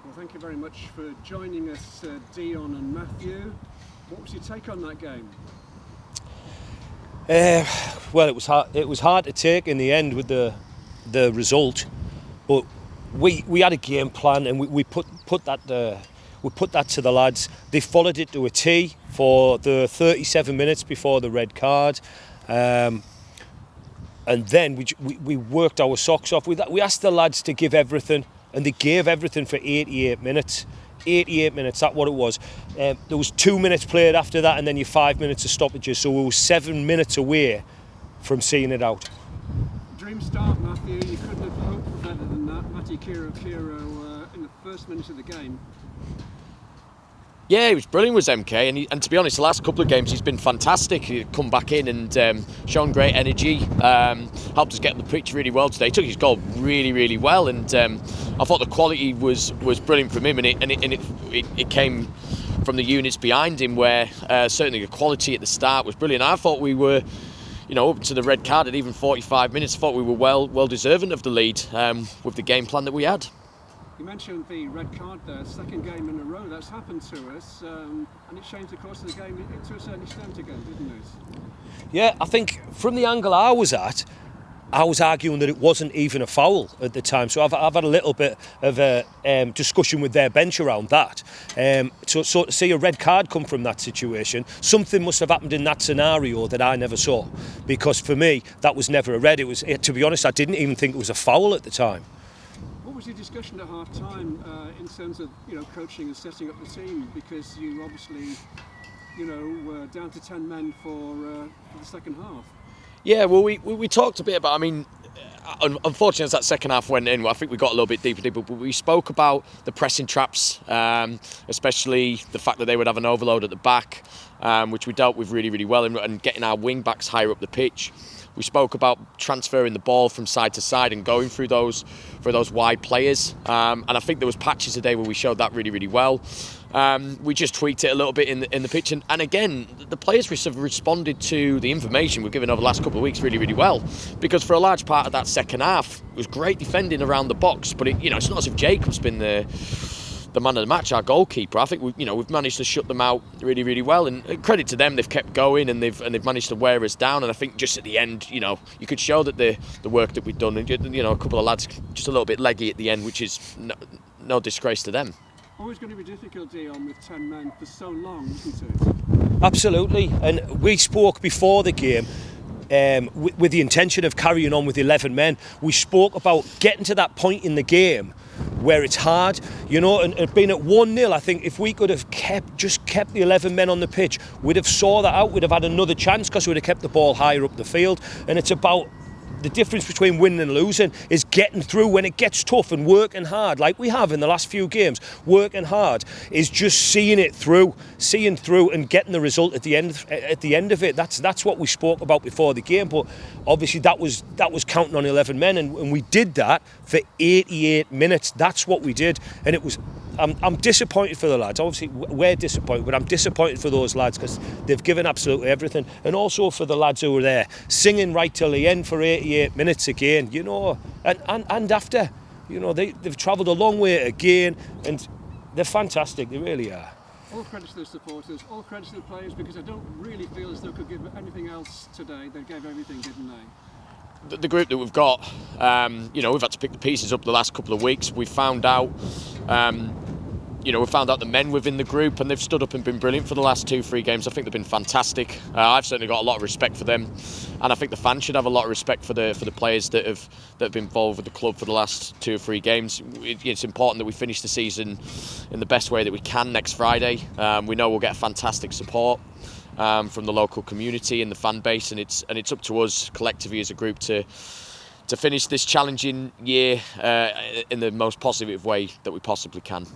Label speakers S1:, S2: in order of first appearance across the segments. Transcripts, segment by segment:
S1: Well, thank you very much for joining us, Dion and Matthew. What was your take on that game?
S2: Well, it was hard. It was hard to take in the end with the result, but we had a game plan and we put that to the lads. They followed it to a T for the 37 minutes before the red card, and then we worked our socks off. We asked the lads to give everything, and they gave everything for 88 minutes. 88 minutes, that's what it was. There was 2 minutes played after that, and then your 5 minutes of stoppages, so we were 7 minutes away from seeing it out.
S1: Dream start, Matthew. You couldn't have hoped for better than that. Matty Kiro in the first minute of the game.
S3: Yeah, he was brilliant with MK, and to be honest, the last couple of games he's been fantastic. He's come back in and shown great energy, helped us get on the pitch really well today. He took his goal really well, and I thought the quality was brilliant from him, and it came from the units behind him, where certainly the quality at the start was brilliant. I thought we were, up to the red card at even 45 minutes, I thought we were well deserving of the lead with the game plan that we had.
S1: You mentioned the red card there, second game in a row that's happened to us, and it changed the course of the game to a certain extent again, didn't it?
S2: Yeah, I think from the angle I was at, I was arguing that it wasn't even a foul at the time, so I've had a little bit of a discussion with their bench around that. So to see a red card come from that situation, something must have happened in that scenario that I never saw, because for me that was never a red. It was, to be honest, I didn't even think it was a foul at the time.
S1: What was your discussion at half time in terms of coaching and setting up the team, because you obviously were down to 10 men for the second half?
S3: Yeah, well, we talked a bit about, unfortunately as that second half went in, I think we got a little bit deeper, but we spoke about the pressing traps, especially the fact that they would have an overload at the back, which we dealt with really well, and getting our wing backs higher up the pitch. We spoke about transferring the ball from side to side and going through those wide players, and I think there was patches today where we showed that really well. We just tweaked it a little bit in the pitch, and again, the players have responded to the information we've given over the last couple of weeks really well, because for a large part of that second half, it was great defending around the box, but it's not as if Jacob's been the man of the match, our goalkeeper. I think we've managed to shut them out really well, and credit to them, they've kept going and they've managed to wear us down. And I think just at the end, you could show that the work that we've done, and a couple of lads just a little bit leggy at the end, which is no disgrace to them.
S1: Always going to be difficult, Dion, with 10 men for so long, isn't it?
S2: Absolutely, and we spoke before the game. With the intention of carrying on with 11 men, we spoke about getting to that point in the game where it's hard, and being at 1-0, I think if we could have kept the 11 men on the pitch, we'd have saw that out, we'd have had another chance, because we'd have kept the ball higher up the field. And it's about the difference between winning and losing is getting through when it gets tough, and working hard like we have in the last few games. Working hard is just seeing through and getting the result at the end of it. That's what we spoke about before the game, but obviously that was counting on 11 men, and we did that for 88 minutes. That's what we did, and it was. I'm disappointed for the lads. Obviously, we're disappointed, but I'm disappointed for those lads because they've given absolutely everything. And also for the lads who were there, singing right till the end for 88 minutes again, and after, they've travelled a long way again, and they're fantastic, they really are.
S1: All credit to the supporters, all credit to the players, because I don't really feel as though they could give anything else today. They gave everything, didn't they?
S3: The group that we've got, we've had to pick the pieces up the last couple of weeks. We found out, we found out the men within the group, and they've stood up and been brilliant for the last 2-3 games. I think they've been fantastic. I've certainly got a lot of respect for them, and I think the fans should have a lot of respect for the players that have been involved with the club for the last 2 or 3 games. It's important that we finish the season in the best way that we can next Friday. We know we'll get fantastic support from the local community and the fan base, and it's up to us collectively as a group to finish this challenging year in the most positive way that we possibly can.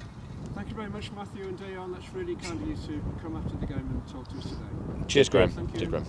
S1: Thank you very much, Matthew and Dion. That's really kind of you to come after the game and talk to us today.
S3: Cheers, Graham.
S1: Thank you.
S3: Cheers, Graham.